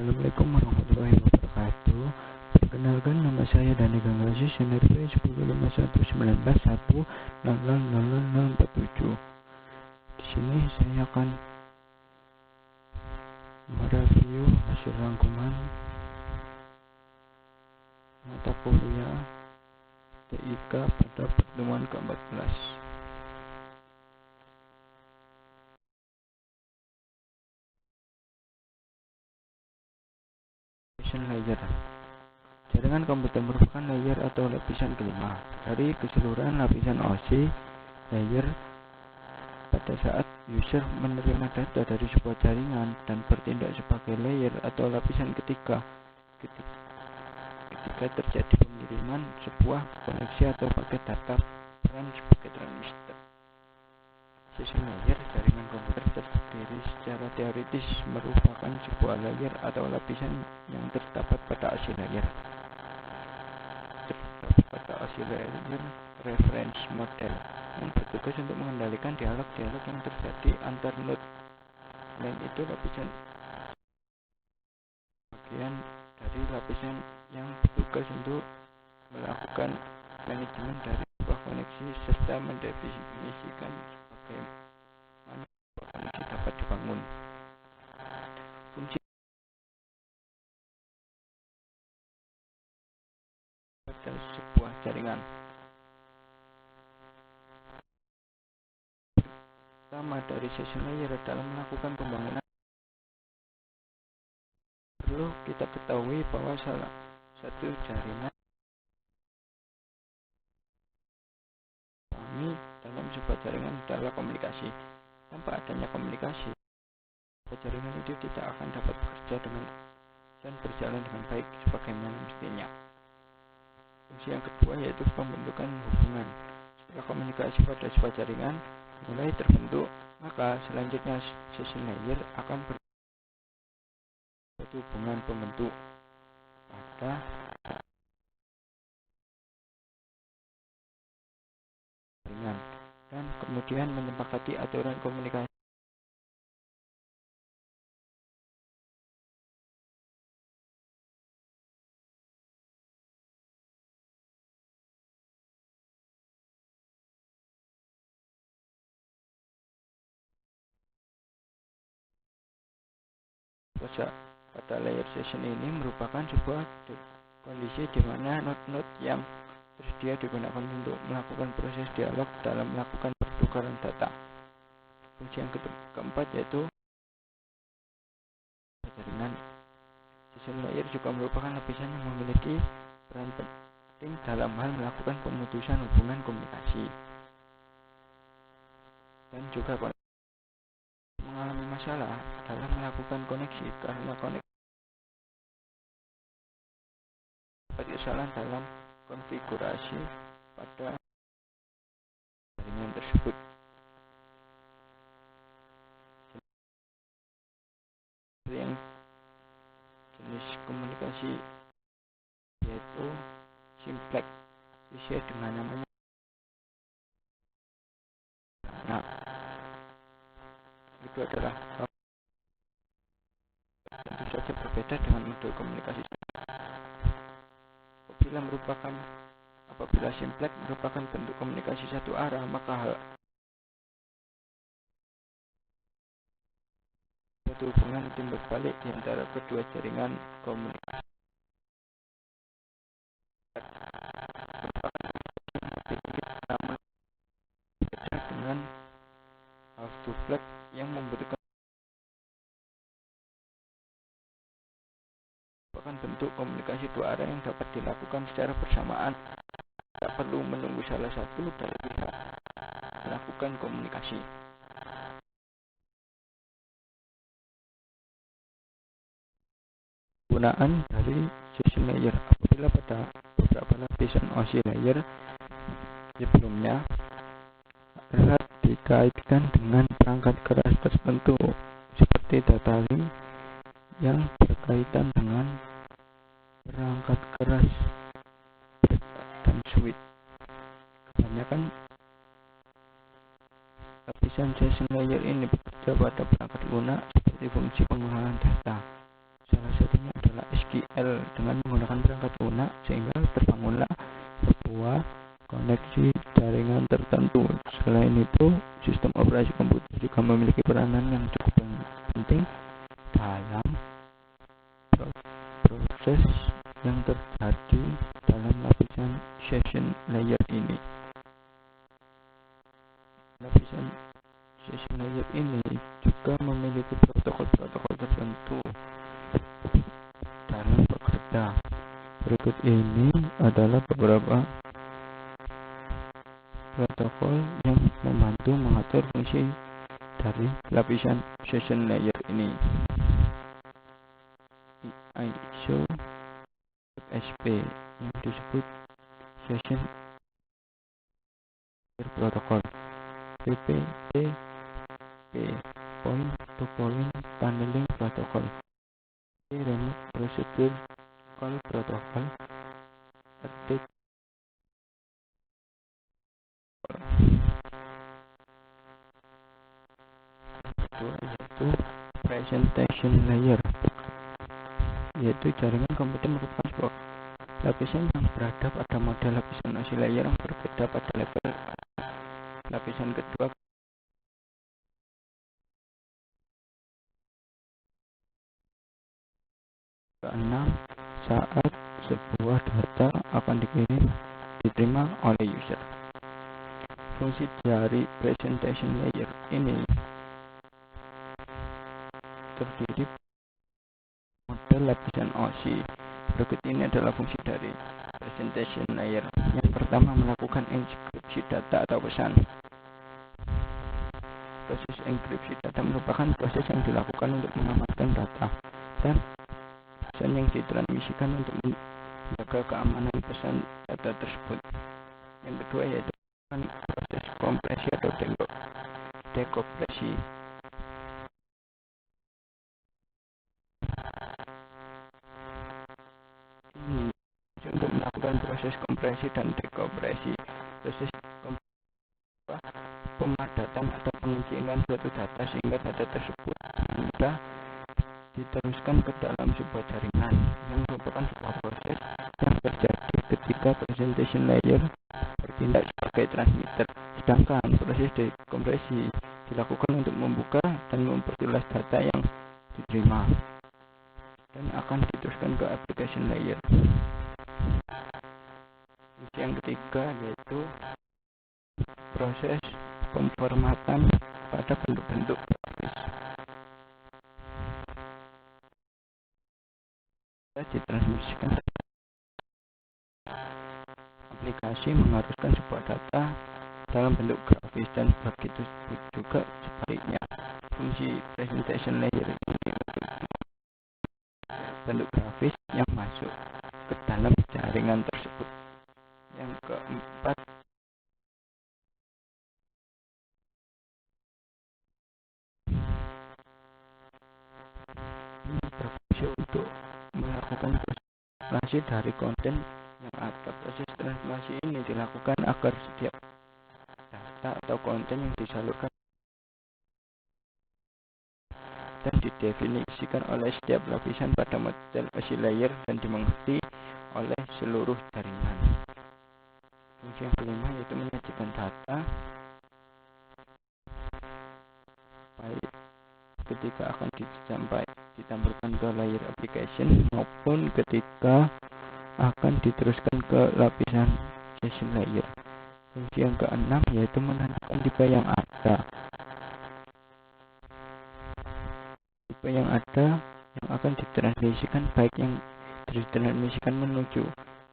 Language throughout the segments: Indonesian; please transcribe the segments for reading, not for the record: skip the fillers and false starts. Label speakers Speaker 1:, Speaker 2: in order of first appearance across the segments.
Speaker 1: Assalamualaikum warahmatullahi wabarakatuh. Perkenalkan, nama saya Dani Ganggazi, SNRP 10519110000047. Di sini saya akan mereview hasil rangkuman mata kuliah TIK pada pertemuan ke-14. Layer. Jaringan komputer merupakan layer atau lapisan kelima dari keseluruhan lapisan OSI layer. Pada saat user menerima data dari sebuah jaringan dan bertindak sebagai layer atau lapisan ketiga ketika terjadi pengiriman sebuah koneksi atau paket data peran sebagai transistor. Session layer jaringan komputer terdiri secara teoritis merupakan sebuah layer atau lapisan yang terdapat pada OSI layer. Reference model yang bertugas untuk mengendalikan dialog-dialog yang terjadi antar node. Selain itu, lapisan bagian dari lapisan yang bertugas untuk melakukan manajemen dari sebuah koneksi serta mendefinisikan bagaimana sebuah koneksi dapat dibangun. Fungsi pada sebuah jaringan. Pertama dari session layer dalam melakukan pembangunan, perlu kita ketahui bahwa salah satu jaringan dalam sebuah jaringan adalah komunikasi. Tanpa adanya komunikasi, jaringan itu tidak akan dapat bekerja dan berjalan dengan baik sebagaimana mestinya. Fungsi yang kedua yaitu pembentukan hubungan. Setelah komunikasi pada sebuah jaringan mulai terbentuk, maka selanjutnya session layer akan berbentuk hubungan pembentuk pada jaringan dan kemudian menyepakati aturan komunikasi. Pada layer session ini merupakan sebuah kondisi di mana node-node yang tersedia digunakan untuk melakukan proses dialog dalam melakukan pertukaran data. Fungsi yang keempat yaitu jaringan. Session layer juga merupakan lapisan yang memiliki peran penting dalam hal melakukan pemutusan hubungan komunikasi dan juga mengalami masalah dalam melakukan koneksi karena kesalahan dalam konfigurasi pada jaringan tersebut. Yang jenis komunikasi yaitu simplex sesuai dengan namanya. Nah, itu adalah tentu saja berbeda dengan model komunikasi. Apabila simplex merupakan bentuk komunikasi satu arah, maka suatu hubungan timbal balik di antara kedua jaringan komunikasi. Namun berbeda dengan half duplex yang membutuhkan bentuk komunikasi dua arah yang dapat dilakukan secara bersamaan. Tak perlu menunggu salah satu dari pihak melakukan komunikasi. Penggunaan dari session layer. Apabila pada beberapa lapisan OSI layer sebelumnya erat dikaitkan dengan perangkat keras tertentu seperti data link yang berkaitan dengan perangkat keras dan switch. Kebanyakan lapisan session layer ini bekerja pada perangkat lunak seperti fungsi pengolahan data. Salah satunya SQL dengan menggunakan perangkat lunak, sehingga terbangunlah sebuah koneksi jaringan tertentu. Selain itu, sistem operasi komputer juga memiliki peranan yang cukup penting dalam proses yang terjadi dalam lapisan session layer ini. Lapisan session layer ini juga memiliki protokol-protokol tertentu dalam bekerja. Berikut ini adalah beberapa protokol yang membantu mengatur fungsi dari lapisan session layer ini. ISO SP yang disebut Session Layer Protocol, PPTP Point to Point Tunneling Protocol, Remote Procedure Call Protocol, RTP yaitu Presentation Layer, yaitu jaringan komputer merupakan sebuah lapisan yang berada pada model lapisan OSI layer yang berbeda pada level lapisan kedua. Keenam, saat sebuah data akan diterima oleh user. Fungsi dari presentation layer ini terdiri model lapisan OSI. Berikut ini adalah fungsi dari presentation layer. Yang pertama, melakukan enkripsi data atau pesan. Proses enkripsi data merupakan proses yang dilakukan untuk mengamankan data dan pesan yang ditransmisikan untuk menjaga keamanan pesan data tersebut. Yang kedua yaitu proses kompresi atau dekompresi. Untuk melakukan proses kompresi dan dekompresi. Proses pemadatan atau pengecilan suatu data sehingga data tersebut mudah diteruskan ke dalam sebuah jaringan, yang merupakan sebuah proses yang terjadi ketika presentation layer bertindak sebagai transmitter. Sedangkan proses dekompresi dilakukan untuk membuka dan memperjelas data yang diterima dan akan diteruskan ke application layer. Yang ketiga yaitu proses pemformatan pada bentuk-bentuk grafis. Ditransmisikan aplikasi mengharuskan sebuah data dalam bentuk grafis dan begitu juga sebaliknya. Fungsi presentation layer ini untuk bentuk grafis yang masuk ke dalam jaringan tersebut. Yang keempat, ini berfungsi untuk melakukan transformasi dari konten yang ada. Proses transformasi ini dilakukan agar setiap data atau konten yang disalurkan dan didefinisikan oleh setiap lapisan pada model OSI layer dan dimengerti oleh seluruh jaringan. Fungsi yang kelima yaitu menyajikan data baik ketika akan ditampilkan ke layer application maupun ketika akan diteruskan ke lapisan session layer. Fungsi yang keenam yaitu menandakan tipe yang ada. Tipe yang ada yang akan ditransmisikan baik yang ditransmisikan menuju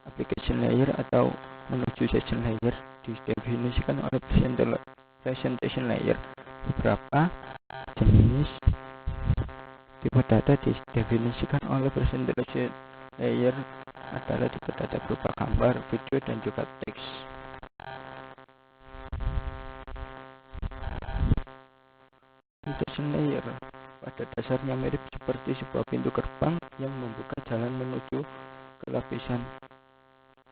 Speaker 1: application layer atau menuju session layer didefinisikan oleh presentation layer. Beberapa jenis tipe data didefinisikan oleh presentation layer adalah tipe data berupa gambar, video, dan juga teks. Presentation layer pada dasarnya mirip seperti sebuah pintu gerbang yang membuka jalan menuju ke lapisan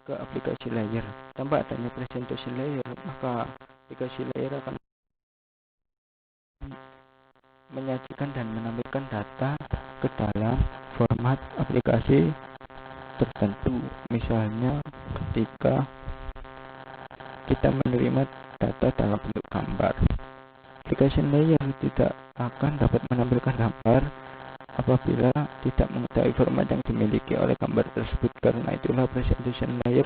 Speaker 1: ke aplikasi layer. Tanpa adanya presentation layer, maka aplikasi layer akan menyajikan dan menampilkan data ke dalam format aplikasi tertentu. Misalnya ketika kita menerima data dalam bentuk gambar, application layer tidak akan dapat menampilkan gambar apabila tidak mengetahui format yang dimiliki oleh gambar tersebut. Karena itulah presentation layer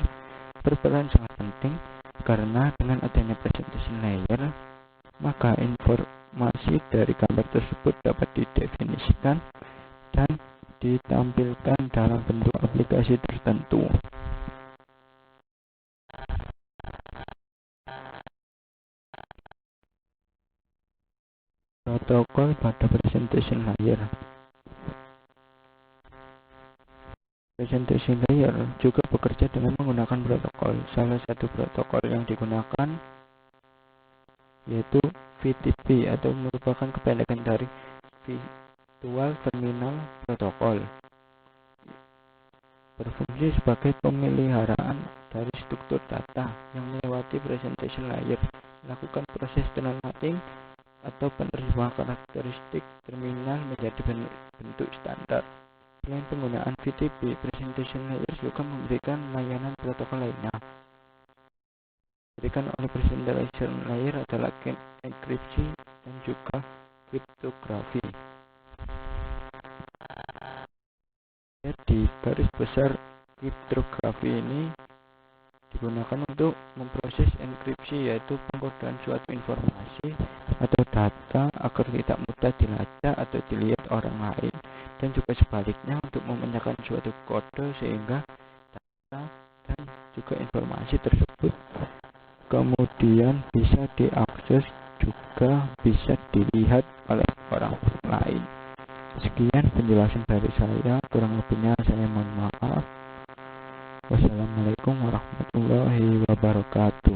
Speaker 1: berperan sangat penting, karena dengan adanya presentation layer, maka informasi dari gambar tersebut dapat didefinisikan dan ditampilkan dalam bentuk aplikasi tertentu. Protokol pada presentation layer. Presentation layer juga bekerja dengan menggunakan protokol. Salah satu protokol yang digunakan yaitu VTP atau merupakan kependekan dari Virtual Terminal Protocol. Berfungsi sebagai pemeliharaan dari struktur data yang melewati presentation layer, melakukan proses formatting atau penerjemahan karakteristik terminal menjadi bentuk standar. Selain penggunaan VTP, presentation layer juga memberikan layanan protokol lainnya. Diberikan oleh presentation layer adalah enkripsi dan juga kriptografi. Jadi, garis besar kriptografi ini digunakan untuk memproses enkripsi, yaitu pengkodean suatu informasi atau data agar tidak mudah dilacak atau dilihat orang lain, dan juga sebaliknya untuk memecahkan suatu kode sehingga data dan juga informasi tersebut kemudian bisa diakses, juga bisa dilihat oleh orang lain. Sekian penjelasan dari saya, kurang lebihnya saya mohon maaf. Wassalamualaikum warahmatullahi wabarakatuh.